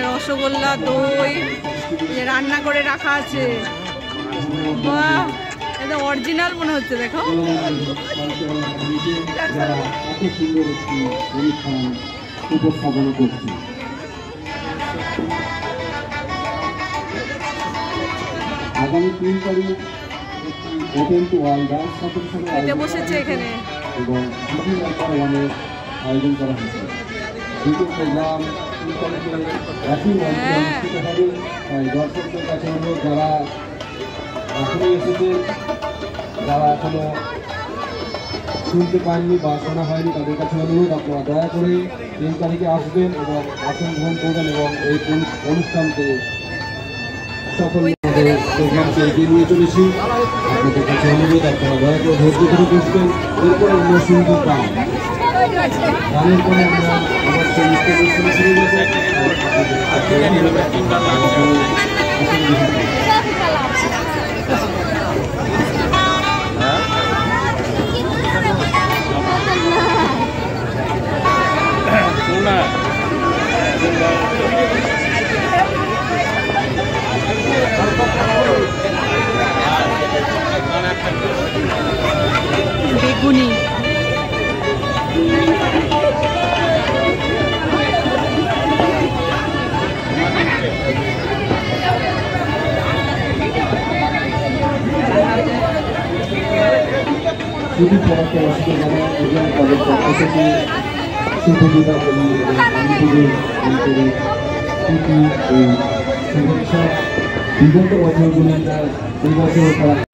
রসগোল্লা দই রান্না করে রাখা আছে। বাহ, এটা অরিজিনাল মনে হচ্ছে। দেখো উপস্থাপনা করছি। আগামী 3 তারিখ ওপেন টু ওয়াল ডান্স কম্পিটিশনে বসেছে এখানে এবং বিভিন্ন ধরনের আয়োজন করা হয়েছে। দুটো প্রোগ্রাম 3 তারিখে একই মঞ্চে অনুষ্ঠিত হবে। দর্শকদের কাছে অনুরোধ, যারা এখনই এসেছে, যারা এখনো শুনতে পাননি বা শোনা হয়নি, তাদের কাছে অনুরোধ আপনারা দয়া করে 3 তারিখে আসবেন এবং আসন গ্রহণ করবেন এবং এই অনুষ্ঠানকে সফল প্রোগ্রামকে এগিয়ে নিয়ে চলেছি। আপনাদের কাছে অনুরোধ, আপনারা দয়া করে ধৈর্য ধরে বসবেন। এরপরে আমরা শুনতে পাই গানের পরে আমরা অবশ্যই শুরু বেগুনি খুবই পড়াতে অসুবিধা জানা এবং তাদের পক্ষ থেকে সুবিধা করি এবং আন্তরিক এই শুভেচ্ছা বিগত বছরগুলিতে এই বছর তারা